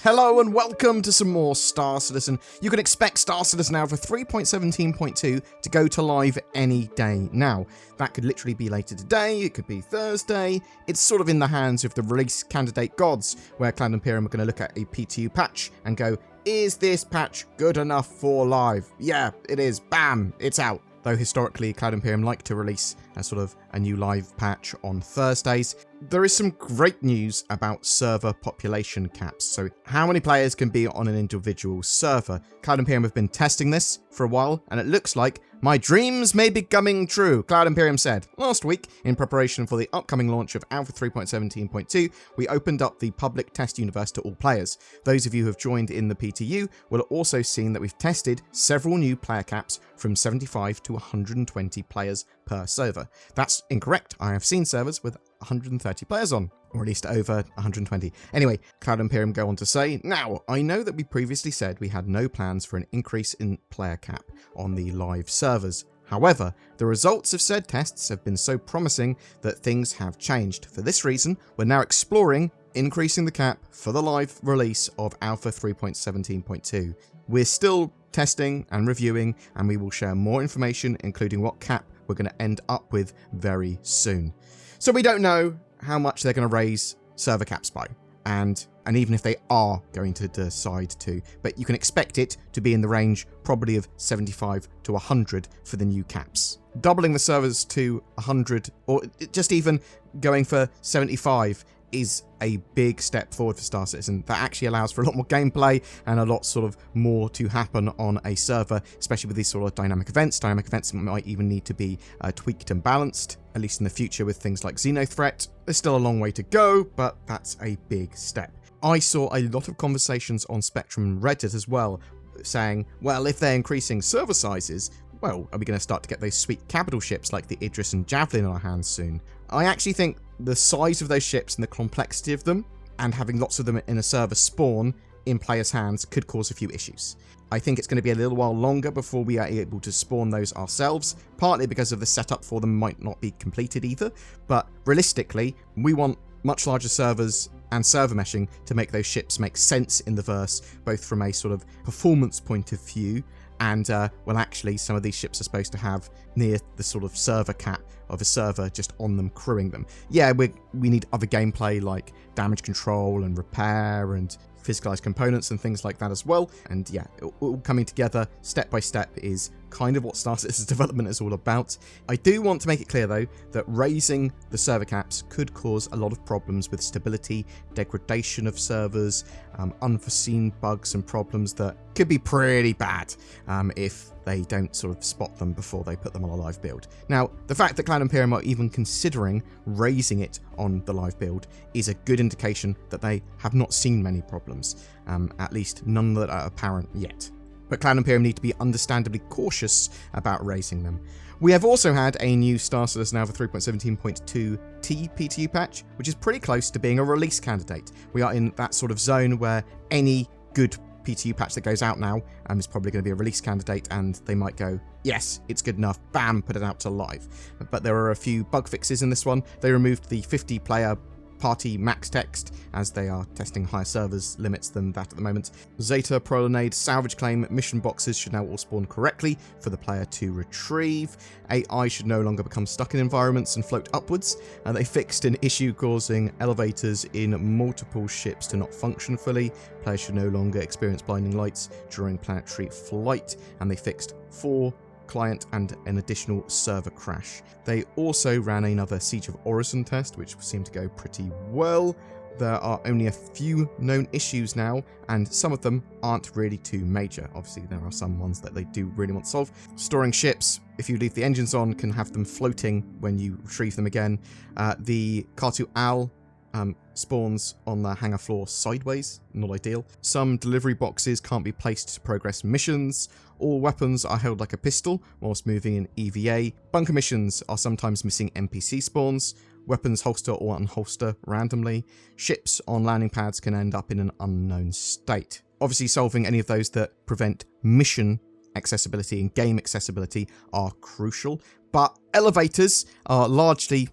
Hello and welcome to some more Star Citizen. You can expect Star Citizen Alpha 3.17.2 to go to live any day now. That could literally be later today, it could be Thursday. It's sort of in the hands of the release candidate gods, where Cloud Imperium are going to look at a PTU patch and go, is this patch good enough for live? Yeah, it is. Bam, it's out. Though historically, Cloud Imperium like to release a new live patch on Thursdays. There is some great news about server population caps. So how many players can be on an individual server? Cloud Imperium have been testing this for a while, and it looks like my dreams may be coming true, Cloud Imperium said. Last week, in preparation for the upcoming launch of Alpha 3.17.2, we opened up the public test universe to all players. Those of you who have joined in the PTU will have also seen that we've tested several new player caps from 75 to 120 players per server. That's incorrect. I have seen servers with 130 players on, or at least over 120. Anyway, Cloud Imperium go on to say, now, I know that we previously said we had no plans for an increase in player cap on the live servers. However, the results of said tests have been so promising that things have changed. For this reason, we're now exploring increasing the cap for the live release of Alpha 3.17.2. We're still testing and reviewing, and we will share more information, including what cap we're going to end up with very soon. So we don't know how much they're going to raise server caps by, and even if they are going to decide to, but you can expect it to be in the range probably of 75 to 100 for the new caps. Doubling the servers to 100, or just even going for 75, is a big step forward for Star Citizen. That actually allows for a lot more gameplay and a lot more to happen on a server, especially with these sort of dynamic events. Dynamic events might even need to be tweaked and balanced, at least in the future with things like Xenothreat. There's still a long way to go, but that's a big step. I saw a lot of conversations on Spectrum and Reddit as well, saying, well, if they're increasing server sizes, well, are we going to start to get those sweet capital ships like the Idris and Javelin in our hands soon? I actually think the size of those ships and the complexity of them, and having lots of them in a server spawn in players' hands, could cause a few issues. I think it's going to be a little while longer before we are able to spawn those ourselves, partly because of the setup for them might not be completed either, but realistically, we want much larger servers and server meshing to make those ships make sense in the verse, both from a sort of performance point of view, and, well, actually, some of these ships are supposed to have near the sort of server cap of a server just on them, crewing them. Yeah, we need other gameplay like damage control and repair and physicalized components and things like that as well. And yeah, all coming together step by step is kind of what Star Citizen's development is all about. I do want to make it clear though that raising the server caps could cause a lot of problems with stability, degradation of servers, unforeseen bugs and problems that could be pretty bad if they don't sort of spot them before they put them on a live build. Now, the fact that Cloud Imperium are even considering raising it on the live build is a good indication that they have not seen many problems, at least none that are apparent yet. But Cloud Imperium need to be understandably cautious about raising them. We have also had a new Star Citizen Alpha 3.17.2 T PTU patch, which is pretty close to being a release candidate. We are in that sort of zone where any good PTU patch that goes out now is probably going to be a release candidate, and they might go, yes, it's good enough, bam, put it out to live. But there are a few bug fixes in this one. They removed the 50-player party max text, as they are testing higher servers limits than that at the moment. Zeta, Prolenade, Salvage Claim, mission boxes should now all spawn correctly for the player to retrieve. AI should no longer become stuck in environments and float upwards. And they fixed an issue causing elevators in multiple ships to not function fully. Players should no longer experience blinding lights during planetary flight. And they fixed 4 client and an additional server crash. They also ran another Siege of Orison test, which seemed to go pretty well. There are only a few known issues now, and some of them aren't really too major. Obviously, there are some ones that they do really want to solve. Storing ships, if you leave the engines on, can have them floating when you retrieve them again. The Cartu Al spawns on the hangar floor sideways, not ideal. Some delivery boxes can't be placed to progress missions. All weapons are held like a pistol whilst moving in EVA. Bunker missions are sometimes missing NPC spawns. Weapons holster or unholster randomly. Ships on landing pads can end up in an unknown state. Obviously, solving any of those that prevent mission accessibility and game accessibility are crucial, but elevators are largely,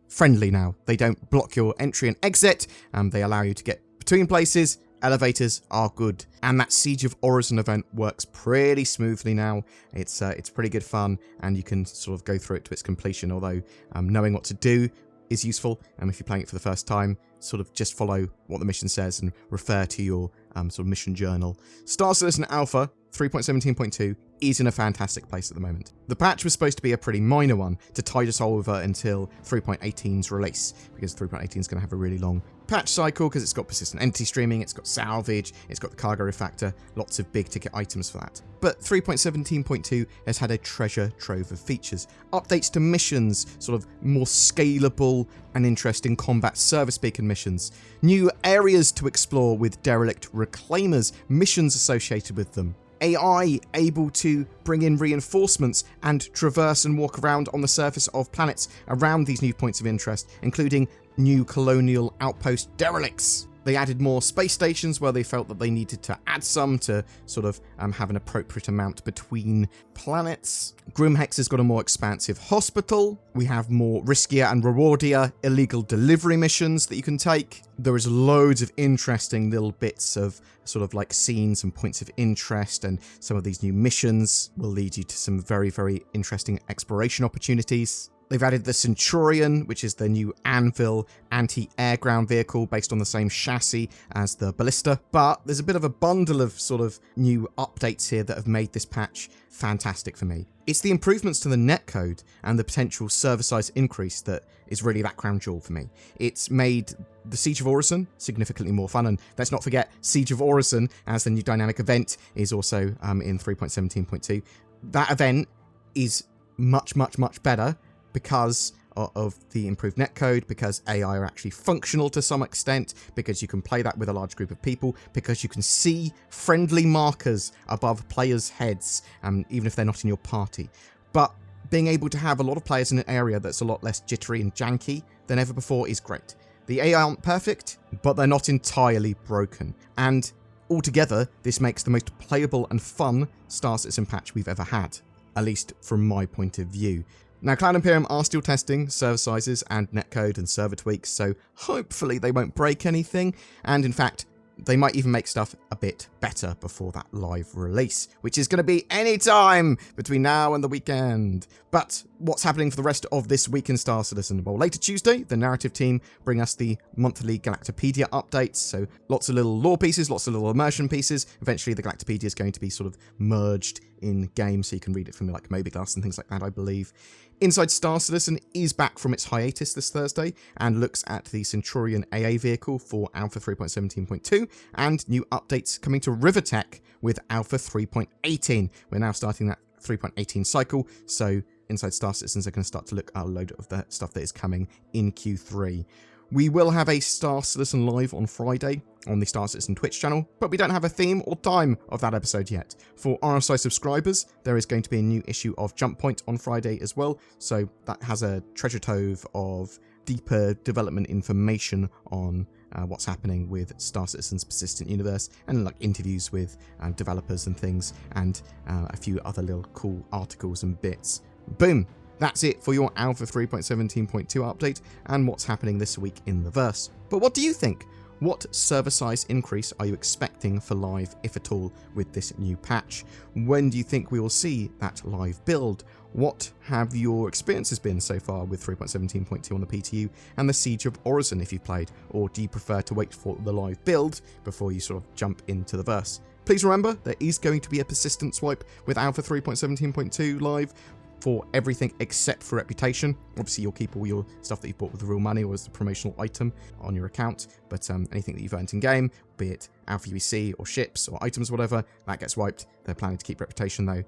friendly now. They don't block your entry and exit, and they allow you to get between places Elevators are good. And that Siege of Orison event works pretty smoothly now. It's pretty good fun, and you can sort of go through it to its completion, although knowing what to do is useful. And if you're playing it for the first time, sort of just follow what the mission says and refer to your sort of mission journal. Star Citizen Alpha 3.17.2 is in a fantastic place at the moment. The patch was supposed to be a pretty minor one to tide us over until 3.18's release, because 3.18 is going to have a really long patch cycle because it's got persistent entity streaming, it's got salvage, it's got the cargo refactor, lots of big ticket items for that. But 3.17.2 has had a treasure trove of features. Updates to missions, sort of more scalable and interesting combat service beacon missions. New areas to explore with derelict reclaimers, missions associated with them. AI able to bring in reinforcements and traverse and walk around on the surface of planets around these new points of interest, including new colonial outpost derelicts. They added more space stations where they felt that they needed to add some to sort of have an appropriate amount between planets. Grimhex has got a more expansive hospital. We have more riskier and rewardier illegal delivery missions that you can take. There is loads of interesting little bits of sort of like scenes and points of interest, and some of these new missions will lead you to some very, very interesting exploration opportunities. They've added the Centurion, which is the new Anvil anti-air ground vehicle based on the same chassis as the Ballista. But there's a bit of a bundle of sort of new updates here that have made this patch fantastic for me. It's the improvements to the netcode and the potential server size increase that is really that crown jewel for me. It's made the Siege of Orison significantly more fun, and let's not forget Siege of Orison as the new dynamic event is also in 3.17.2. That event is much, much, much better because of the improved netcode, because AI are actually functional to some extent, because you can play that with a large group of people, because you can see friendly markers above players' heads, even if they're not in your party. But being able to have a lot of players in an area that's a lot less jittery and janky than ever before is great. The AI aren't perfect, but they're not entirely broken. And altogether, this makes the most playable and fun Star Citizen patch we've ever had, at least from my point of view. Now, Cloud Imperium are still testing server sizes and netcode and server tweaks, so hopefully they won't break anything, and in fact, they might even make stuff a bit better before that live release, which is going to be any time between now and the weekend. But what's happening for the rest of this week in Star Citizen? Well, later Tuesday, the narrative team bring us the monthly Galactopedia updates, so lots of little lore pieces, lots of little immersion pieces. Eventually, the Galactopedia is going to be sort of merged in-game, so you can read it from like Mobiglass and things like that, I believe. Inside Star Citizen is back from its hiatus this Thursday and looks at the Centurion AA vehicle for Alpha 3.17.2 and new updates coming to Rivertech with Alpha 3.18. We're now starting that 3.18 cycle, so Inside Star Citizens are going to start to look at a load of the stuff that is coming in Q3. We will have a Star Citizen live on Friday on the Star Citizen Twitch channel, but we don't have a theme or time of that episode yet. For RSI subscribers, there is going to be a new issue of Jump Point on Friday as well, so that has a treasure trove of deeper development information on what's happening with Star Citizen's persistent universe, and like interviews with developers and things, and a few other little cool articles and bits. Boom! That's it for your Alpha 3.17.2 update and what's happening this week in the verse. But what do you think? What server size increase are you expecting for live, if at all, with this new patch? When do you think we will see that live build? What have your experiences been so far with 3.17.2 on the PTU and the Siege of Orison if you've played? Or do you prefer to wait for the live build before you sort of jump into the verse? Please remember, there is going to be a persistent swipe with Alpha 3.17.2 live for everything except for reputation. Obviously, you'll keep all your stuff that you've bought with the real money or as the promotional item on your account, but anything that you've earned in game, be it Alpha UEC or ships or items, whatever, that gets wiped. They're planning to keep reputation though.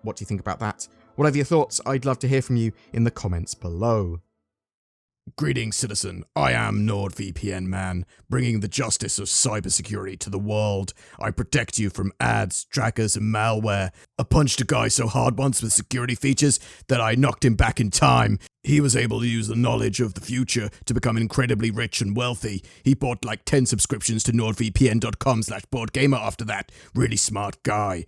What do you think about that? Whatever your thoughts, I'd love to hear from you in the comments below. Greetings, citizen. I am NordVPN Man, bringing the justice of cybersecurity to the world. I protect you from ads, trackers, and malware. I punched a guy so hard once with security features that I knocked him back in time. He was able to use the knowledge of the future to become incredibly rich and wealthy. He bought like 10 subscriptions to nordvpn.com/BoredGamer after that. Really smart guy.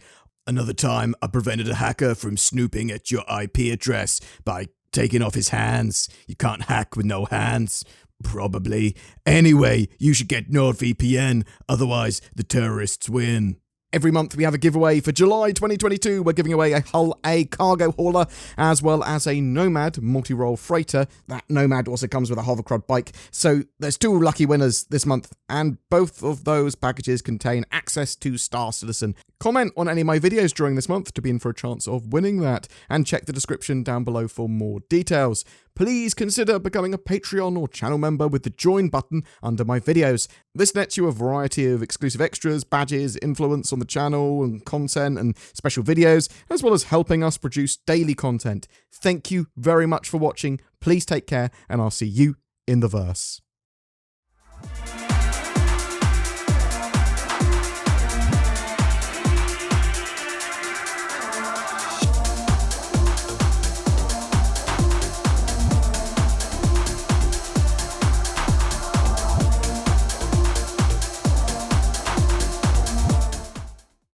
Another time, I prevented a hacker from snooping at your IP address by taking off his hands. You can't hack with no hands. Probably. Anyway, you should get NordVPN, otherwise the terrorists win. Every month we have a giveaway. For July 2022, we're giving away a Hull A cargo hauler, as well as a Nomad multi-role freighter. That Nomad also comes with a hovercraft bike. So there's 2 lucky winners this month, and both of those packages contain access to Star Citizen. Comment on any of my videos during this month to be in for a chance of winning that, and check the description down below for more details. Please consider becoming a Patreon or channel member with the join button under my videos. This nets you a variety of exclusive extras, badges, influence on the channel and content and special videos, as well as helping us produce daily content. Thank you very much for watching. Please take care, and I'll see you in the verse.